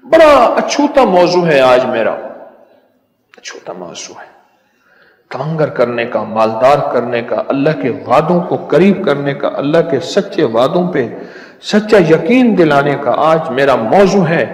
बड़ा अछूता मौजू है आज मेरा, अछूता मौजू है। तवंगर करने का, मालदार करने का, अल्लाह के वादों को करीब करने का, अल्लाह के सच्चे वादों पे सच्चा यकीन दिलाने का आज मेरा मौजू है।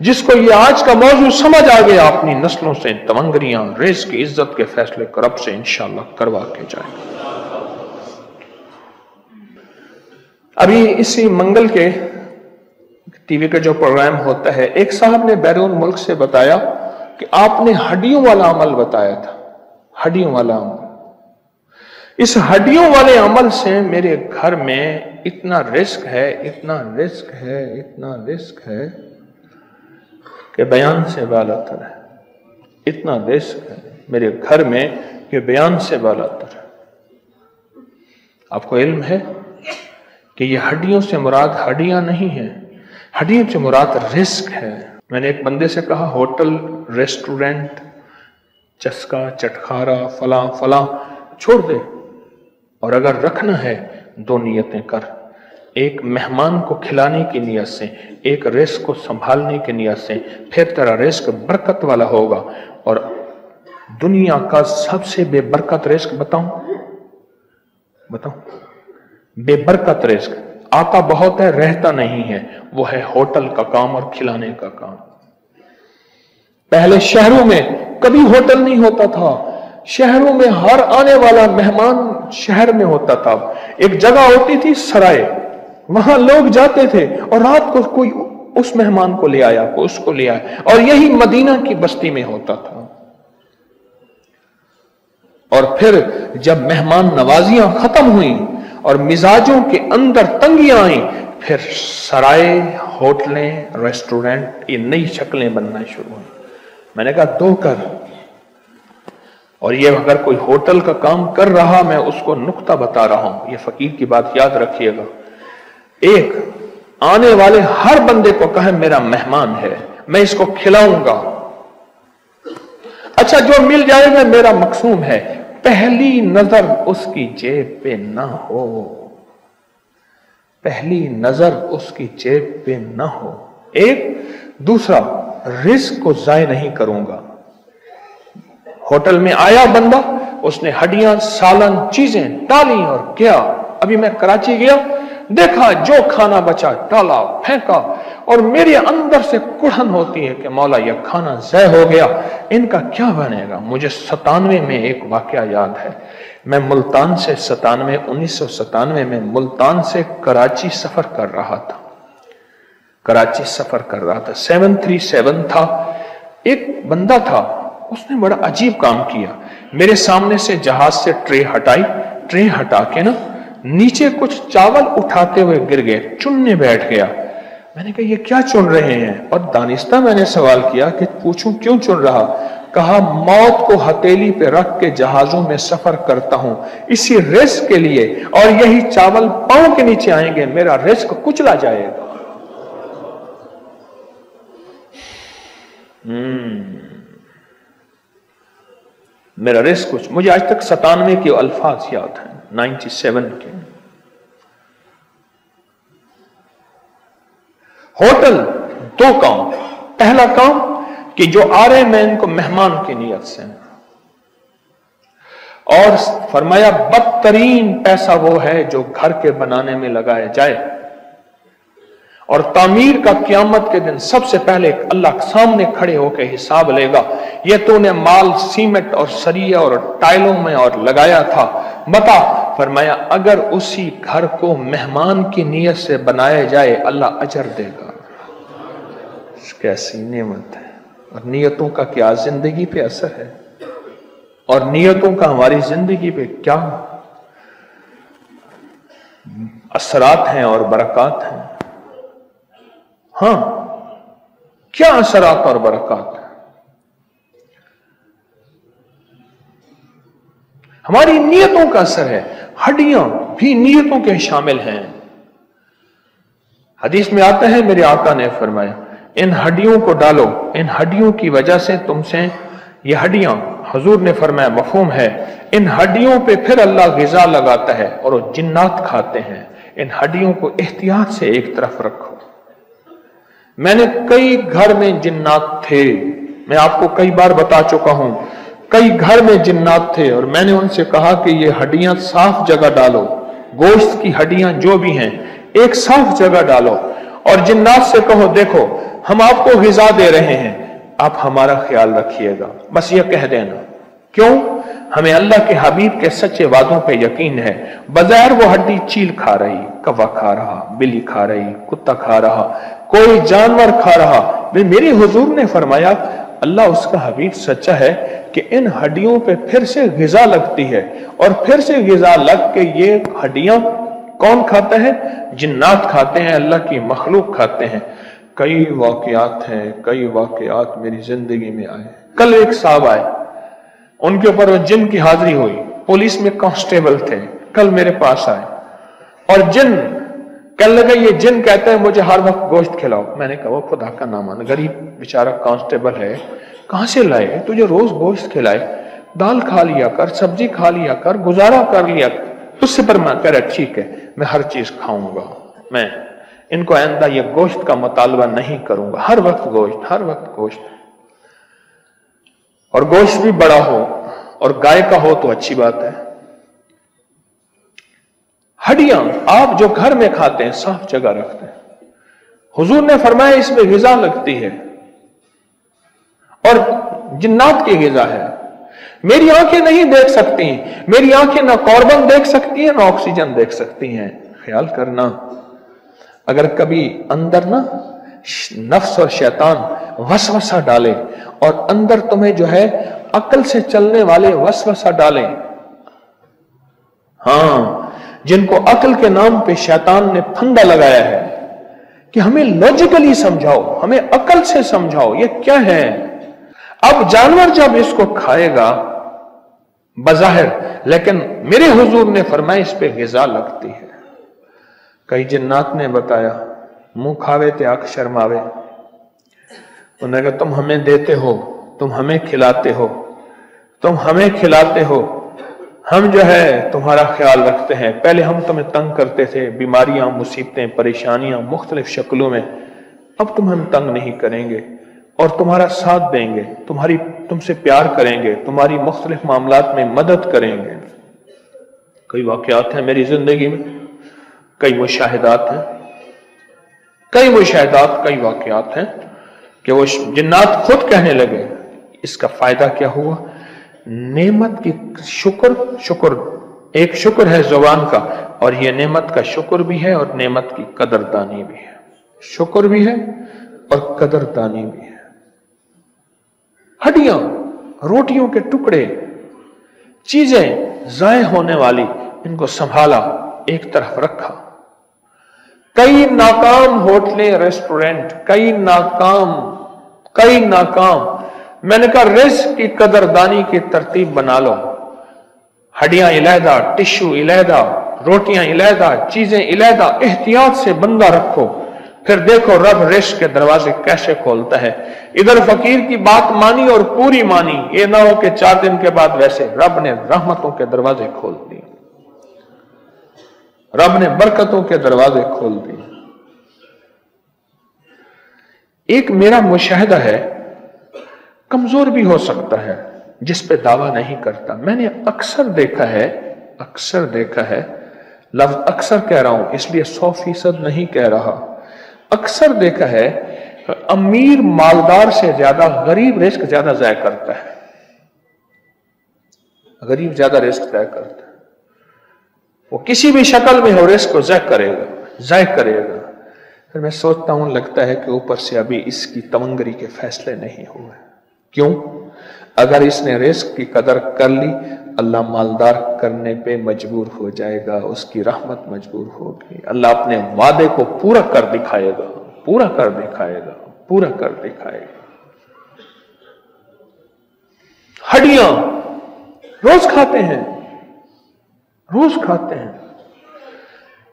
जिसको ये आज का मौजू समझ आ गया, अपनी नस्लों से तवंगरियां, रिज़्क़, इज्जत के फैसले रब से इंशाअल्लाह करवा के जाएगा। अभी इसी मंगल के टीवी का जो प्रोग्राम होता है, एक साहब ने बैरून मुल्क से बताया कि आपने हड्डियों वाला अमल बताया था, हड्डियों वाला अमल। इस हड्डियों वाले अमल से मेरे घर में इतना रिस्क है, इतना रिस्क है, इतना रिस्क है कि बयान से बालातर है। इतना रिस्क है मेरे घर में कि बयान से बालातर है। आपको इल्म है कि ये हड्डियों से मुराद हड्डियां नहीं है, हड्डियों से मुराद रिस्क है। मैंने एक बंदे से कहा, होटल, रेस्टोरेंट, चस्का, चटखारा, फला फला छोड़ दे, और अगर रखना है दो नियतें कर। एक मेहमान को खिलाने की नियत से, एक रिस्क को संभालने की नियत से, फिर तेरा रिस्क बरकत वाला होगा। और दुनिया का सबसे बेबरकत रिस्क बताऊं, बेबरकत रिस्क आता बहुत है, रहता नहीं है, वो है होटल का काम और खिलाने का काम। पहले शहरों में कभी होटल नहीं होता था, शहरों में हर आने वाला मेहमान शहर में होता था। एक जगह होती थी सराय, वहां लोग जाते थे और रात को कोई उस मेहमान को ले आया, कोई उसको ले आया, और यही मदीना की बस्ती में होता था। और फिर जब मेहमान नवाजियां खत्म हुई और मिजाजों के अंदर तंगियां आई, फिर सराय, होटलें, रेस्टोरेंट, ये नई शक्लें बनना शुरू हुई। मैंने कहा दो कर, और ये अगर कोई होटल का काम कर रहा, मैं उसको नुक्ता बता रहा हूं, ये फकीर की बात याद रखिएगा। एक, आने वाले हर बंदे को कहे मेरा मेहमान है, मैं इसको खिलाऊंगा, अच्छा जो मिल जाएगा मेरा मकसूम है। पहली नजर उसकी जेब पे ना हो, पहली नजर उसकी जेब पे ना हो। एक, दूसरा, रिस्क को जाय नहीं करूंगा। होटल में आया बंदा, उसने हड्डियां, सालन, चीजें डाली और गया। अभी मैं कराची गया, देखा जो खाना बचा डाला, फेंका, और मेरे अंदर से कुढ़न होती है कि मौला यह खाना ज़य हो गया, इनका क्या बनेगा। मुझे 97 में एक वाकया याद है। मैं मुल्तान से 1997 में मुल्तान से कराची सफर कर रहा था, कराची सफर कर रहा था, 737 था। एक बंदा था, उसने बड़ा अजीब काम किया। मेरे सामने से जहाज से ट्रे हटाई, ट्रे हटा के ना नीचे कुछ चावल उठाते हुए गिर गए, चुनने बैठ गया। मैंने कहा ये क्या चुन रहे हैं, और दानिस्ता मैंने सवाल किया कि पूछूं क्यों चुन रहा। कहा मौत को हथेली पे रख के जहाजों में सफर करता हूं इसी रिस्क के लिए, और यही चावल पांव के नीचे आएंगे, मेरा रिस्क कुचला जाएगा। मेरा रिस्क कुछ, मुझे आज तक 97 के अल्फाज याद हैं, 97 के। होटल, दो काम। पहला काम कि जो आ रहे मैं इनको मेहमान की नियत से, और फरमाया बदतरीन पैसा वो है जो घर के बनाने में लगाया जाए, और तामीर का क़यामत के दिन सबसे पहले अल्लाह के सामने खड़े होकर हिसाब लेगा। ये तूने माल सीमेंट और सरिया और टाइलों में और लगाया था, बता। फरमाया अगर उसी घर को मेहमान की नियत से बनाया जाए अल्लाह अजर देगा। कैसी नेमत है। और नियतों का क्या जिंदगी पे असर है, और नियतों का हमारी जिंदगी पे क्या असरात हैं और बरकत हैं। हाँ, क्या असरात और बरकत है। हमारी नियतों का असर है। हड्डियां भी नियतों के शामिल हैं। हदीस में आता है, मेरे आका ने फरमाया इन हड्डियों को डालो, इन हड्डियों की वजह से तुमसे ये हड्डियां, हुजूर ने फरमाया मफहूम है, इन हड्डियों पे फिर अल्लाह गिजा लगाता है और वो जिन्नात खाते हैं। इन हड्डियों को एहतियात से एक तरफ रखो। मैंने कई घर में जिन्नात थे, मैं आपको कई बार बता चुका हूं, कई घर में जिन्नात थे और मैंने उनसे कहा कि ये हड्डियां साफ जगह डालो, गोश्त की हड्डियां जो भी हैं एक साफ जगह डालो, और जिन्नात से कहो देखो हम आपको ग़िज़ा दे रहे हैं, आप हमारा ख्याल रखिएगा, बस ये कह देना। क्यों? हमें अल्लाह के हबीब के सच्चे वादों पे यकीन है। बज़ाहिर वो हड्डी चील खा रही, कौवा खा रहा, बिल्ली खा रही, कुत्ता खा रहा, कोई जानवर खा रहा, मेरे हुजूर ने फरमाया अल्लाह उसका हबीब सच्चा है कि इन हड्डियों पे फिर से ग़िज़ा लगती है, और फिर से ग़िज़ा लग के ये हड्डियां कौन खाता है? जिन्नात खाते हैं, अल्लाह की मखलूक खाते हैं। कई वाक़यात हैं, कई वाक़यात मेरी जिंदगी में आए। कल एक साहब आए, उनके ऊपर वो जिन की हाजिरी हुई, पुलिस में कांस्टेबल थे, कल मेरे पास आए और जिन कहने लगे, ये जिन कहते हैं मुझे हर वक्त गोश्त खिलाओ। मैंने कहा वो खुदा का नाम है, गरीब बेचारा कांस्टेबल है, कहां से लाए तुझे रोज गोश्त खिलाए, दाल खा लिया कर, सब्जी खा लिया कर, गुजारा कर लिया कर। उससे पर मैं कह रहा ठीक है मैं हर चीज खाऊंगा, मैं इनको आइंदा ये गोश्त का मुतालबा नहीं करूंगा, हर वक्त गोश्त, हर वक्त गोश्त, और गोश्त भी बड़ा हो और गाय का हो तो अच्छी बात है। हड्डियां आप जो घर में खाते हैं साफ जगह रखते हैं, हुजूर ने फरमाया इसमें ग़िज़ा लगती है और जिन्नात की ग़िज़ा है। मेरी आंखें नहीं देख सकती, मेरी आंखें ना कार्बन देख सकती हैं ना ऑक्सीजन देख सकती हैं। ख्याल करना, अगर कभी अंदर ना नफ्स और शैतान वसवसा डाले और अंदर तुम्हें जो है अक्ल से चलने वाले वसवसा डालें, हां जिनको अक्ल के नाम पे शैतान ने फंदा लगाया है कि हमें लॉजिकली समझाओ, हमें अक्ल से समझाओ ये क्या है। अब जानवर जब इसको खाएगा बज़ाहिर, लेकिन मेरे हुजूर ने फरमाया इस पे ग़िज़ा लगती है। कई जिन्नात ने बताया, मुंह खावे ते आंख शर्मावे, उन्होंने कहा तुम हमें देते हो, तुम हमें खिलाते हो, तुम हमें खिलाते हो, हम जो है तुम्हारा ख्याल रखते हैं। पहले हम तुम्हें तंग करते थे, बीमारियां, मुसीबतें, परेशानियां मुख्तलिफ शक्लों में, अब तुम हम तंग नहीं करेंगे और तुम्हारा साथ देंगे, तुमसे प्यार करेंगे, तुम्हारी मुख्तलिफ मामलात में मदद करेंगे। कई वाक़यात हैं मेरी जिंदगी में, कई मुशाहिदात हैं, कई मुशाहिदात, कई वाक़यात हैं कि वो जिन्नात खुद कहने लगे इसका फायदा क्या हुआ। नेमत की शुक्र एक शुक्र है जुबान का, और ये नेमत का शुक्र भी है और नेमत की कदरदानी भी है, शुक्र भी है और कदरदानी भी है। हड्डियां, रोटियों के टुकड़े, चीजें जाए होने वाली, इनको संभाला, एक तरफ रखा। कई नाकाम होटलें, रेस्टोरेंट, कई नाकाम। मैंने कहा रिस्क की कदरदानी की तरतीब बना लो, हड्डियां इलादा, टिश्यू इलादा, रोटियां इलादा, चीजें इलादा, एहतियात से बंदा रखो, फिर देखो रब रिस्क के दरवाजे कैसे खोलता है। इधर फकीर की बात मानी और पूरी मानी, ये ना हो कि 4 दिन के बाद वैसे रब ने रहमतों के दरवाजे खोल दिए, रब ने बरकतों के दरवाजे खोल दिए। एक मेरा मुशाहिदा है, कमजोर भी हो सकता है, जिस पे दावा नहीं करता। मैंने अक्सर देखा है, लफ्ज अक्सर कह रहा हूं इसलिए 100% नहीं कह रहा, अक्सर देखा है अमीर मालदार से ज्यादा गरीब रिस्क ज्यादा ज़ाय करता है, गरीब ज्यादा रिस्क ज़ाय करता है। वो किसी भी शक्ल में हो रिस्क को ज़ाय करेगा। फिर मैं सोचता हूं लगता है कि ऊपर से अभी इसकी तमंगरी के फैसले नहीं हुए। क्यों? अगर इसने रिस्क की कदर कर ली, अल्लाह मालदार करने पे मजबूर हो जाएगा, उसकी रहमत मजबूर होगी, अल्लाह अपने वादे को पूरा कर दिखाएगा। हड्डियां रोज खाते हैं।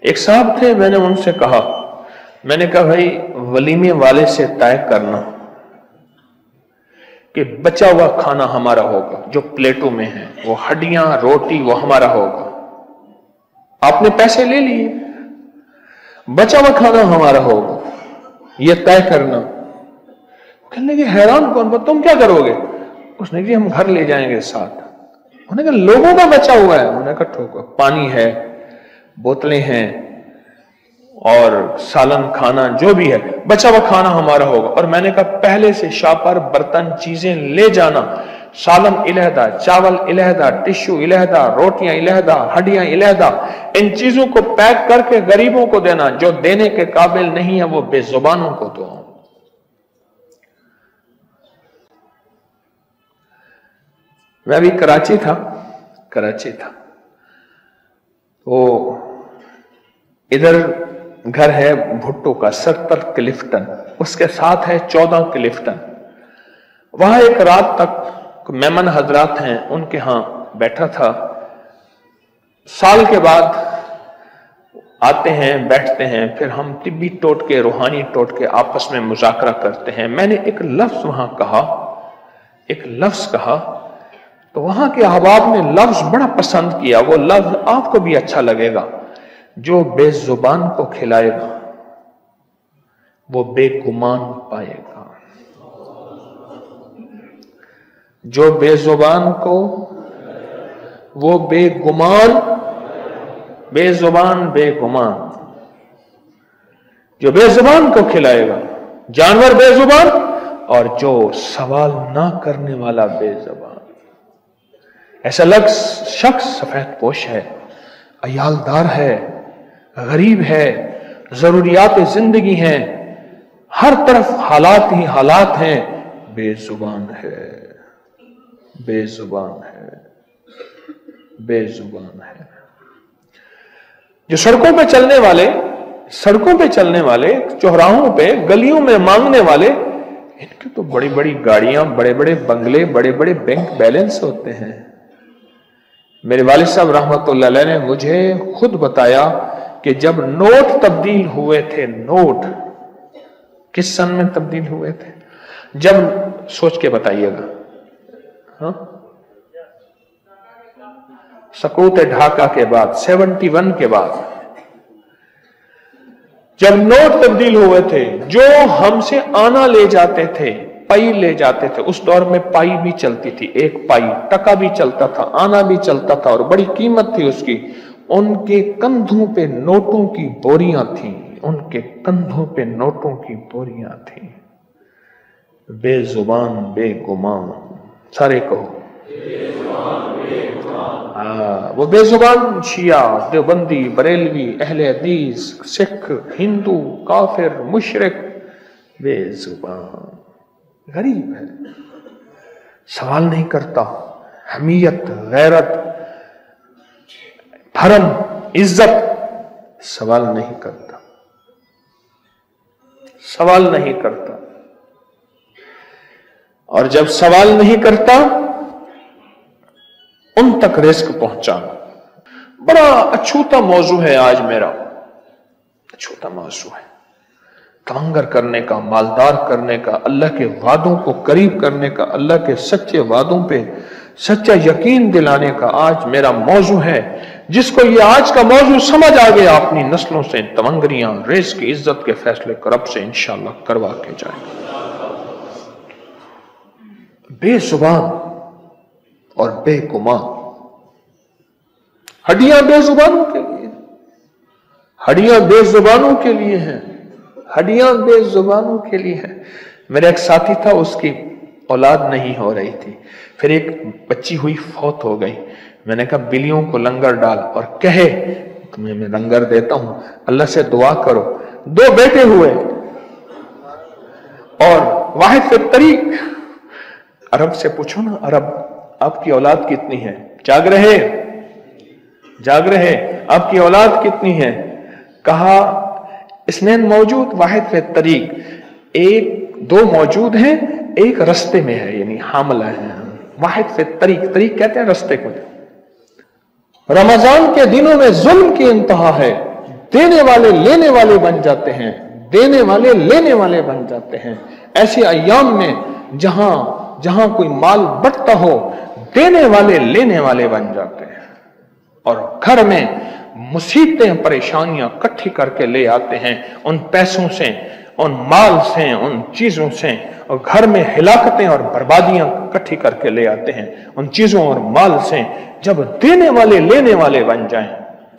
एक साहब थे, मैंने उनसे कहा, भाई वलीमे वाले से तय करना कि बचा हुआ खाना हमारा होगा, जो प्लेटों में है वो हड्डियां, रोटी वो हमारा होगा। आपने पैसे ले लिए, बचा हुआ खाना हमारा होगा। ये तय करना। कहने लगे हैरान कौन, तुम क्या करोगे? उसने कहा हम घर ले जाएंगे साथ। उन्होंने कहा लोगों का बचा हुआ है। उन्होंने कहा ठोको, पानी है, बोतलें हैं और सालन खाना जो भी है, बचा हुआ खाना हमारा होगा। और मैंने कहा पहले से शापर बर्तन चीजें ले जाना, सालन इलहदा, चावल इलहदा, टिश्यू इलहदा, रोटियां इलहदा, हड्डियां इलहदा, इन चीजों को पैक करके गरीबों को देना। जो देने के काबिल नहीं है वो बेजुबानों को दो। मैं भी कराची था वो इधर घर है भुट्टो का 70 क्लिफ्टन, उसके साथ है 14 क्लिफ्टन। वहां एक रात तक मेहमान हजरात हैं उनके यहां बैठा था। साल के बाद आते हैं, बैठते हैं, फिर हम तिब्बी टोटके, रूहानी टोटके आपस में मुज़ाकरा करते हैं। मैंने एक लफ्ज वहां कहा, तो वहां के अहबाब ने लफ्ज बड़ा पसंद किया। वो लफ्ज आपको भी अच्छा लगेगा, जो बेजुबान को खिलाएगा वो बेगुमान पाएगा। जो बेजुबान को, वो बेगुमान, बेजुबान बेगुमान। जो बेजुबान को खिलाएगा, जानवर बेजुबान, और जो सवाल ना करने वाला बेजुबान। ऐसा शख्स सफेद पोश है, अयालदार है, गरीब है, जरूरियात जिंदगी हैं, हर तरफ हालात ही हालात हैं, बेजुबान है, बेजुबान है, बेजुबान है। जो सड़कों पे चलने वाले, चौराहों पे, गलियों में मांगने वाले, इनकी तो बड़ी बड़ी गाड़ियां, बड़े बड़े बंगले, बड़े बड़े बैंक बैलेंस होते हैं। मेरे वालिद साहब रहमतुल्लाह अलैह ने मुझे खुद बताया कि जब नोट तब्दील हुए थे, नोट किस सन में तब्दील हुए थे? जब, सोच के बताइएगा, हाँ, सकूत ढाका के बाद, 71 के बाद जब नोट तब्दील हुए थे, जो हमसे आना ले जाते थे, पाई ले जाते थे, उस दौर में पाई भी चलती थी, एक पाई, टका भी चलता था, आना भी चलता था और बड़ी कीमत थी उसकी। उनके कंधों पे नोटों की बोरियां थीं, उनके कंधों पे नोटों की बोरियां थीं। बेजुबान बेगुमान, सारे कहो वो बेजुबान शिया, देवबंदी, बरेलवी, अहले हदीस, सिख, हिंदू, काफिर, मुशरिक, बेजुबान, गरीब है, सवाल नहीं करता, हमीयत, गैरत, धर्म, इज्जत, सवाल नहीं करता, सवाल नहीं करता। और जब सवाल नहीं करता, उन तक रिस्क पहुंचाना। बड़ा अछूता मौजू है आज मेरा, अछूता मौजू है, तमंगर करने का, मालदार करने का, अल्लाह के वादों को करीब करने का, अल्लाह के सच्चे वादों पे सच्चा यकीन दिलाने का आज मेरा मौजू है। जिसको ये आज का मौजू समझ आ गया, अपनी नस्लों से तमंगरियां, रिस्क, इज्जत के फैसले रब से इंशाअल्लाह करवा के जाएगा। बेजुबान और बेगुमान, हड्डियां बेजुबानों के लिए, हड्डियां बेजुबानों के लिए हैं, हड्डियां बेजुबानों के लिए है। मेरा एक साथी था, उसकी औलाद नहीं हो रही थी, फिर एक बच्ची हुई, फौत हो गई। मैंने कहा बिल्लियों को लंगर डाल और कहे तुम्हें मैं लंगर देता हूं, अल्लाह से दुआ करो। 2 बेटे हुए और वाहिद फिर तरीक, अरब से पूछो ना, अरब आपकी औलाद कितनी है? जाग रहे आपकी औलाद कितनी है? कहा इसनैन मौजूद, वाहिद फिर तरीक, 1-2 मौजूद हैं, एक रस्ते में है, यानी हामला है। वाहिद फिर तरीक, तरीक कहते हैं रस्ते को। रमजान के दिनों में जुल्म की इंतहा है, देने वाले लेने वाले बन जाते हैं, देने वाले लेने वाले बन जाते हैं। ऐसे अय्याम में जहां कोई माल बंटता हो, देने वाले लेने वाले बन जाते हैं और घर में मुसीबतें, परेशानियां इकट्ठी करके ले आते हैं। उन पैसों से उन माल से, उन चीजों से, और घर में हिलाकतें और बर्बादियां इकट्ठी करके ले आते हैं उन चीजों और माल से। जब देने वाले लेने वाले बन जाएं,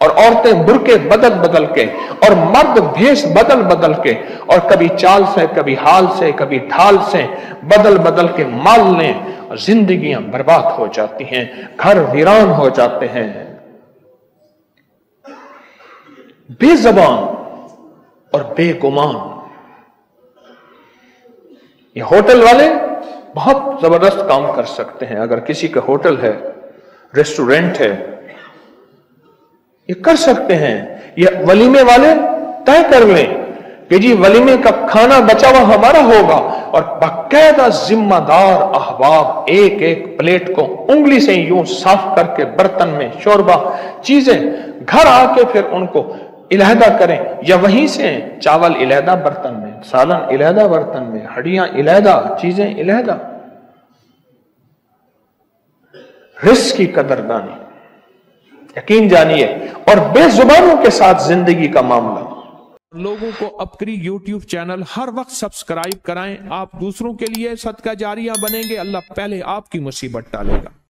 और औरतें बुरके बदल बदल के और मर्द भेष बदल बदल के, और कभी चाल से, कभी हाल से, कभी ढाल से बदल बदल के माल लें, और जिंदगियां बर्बाद हो जाती हैं, घर वीरान हो जाते हैं। बेज़बान और बेगुमान, ये होटल वाले बहुत जबरदस्त काम कर सकते हैं। अगर किसी का होटल है, रेस्टोरेंट है, ये कर सकते हैं। ये वलीमे वाले तय कर लें कि जी वलीमे का खाना बचा हुआ हमारा होगा, और बाकायदा जिम्मेदार अहबाब एक एक प्लेट को उंगली से यूं साफ करके बर्तन में शोरबा चीजें घर आके फिर उनको इलाहदा करें, या वहीं से चावल इलाहदा बर्तन में, सालन इलाहदा बर्तन में, हड्डियां इलाहदा, चीजें इलाहदा। रिस्क की कदरदानी, यकीन जानिए। और बेजुबानों के साथ जिंदगी का मामला। लोगों को अपनी YouTube चैनल हर वक्त सब्सक्राइब कराएं। आप दूसरों के लिए सदका जारिया बनेंगे, अल्लाह पहले आपकी मुसीबत टालेगा।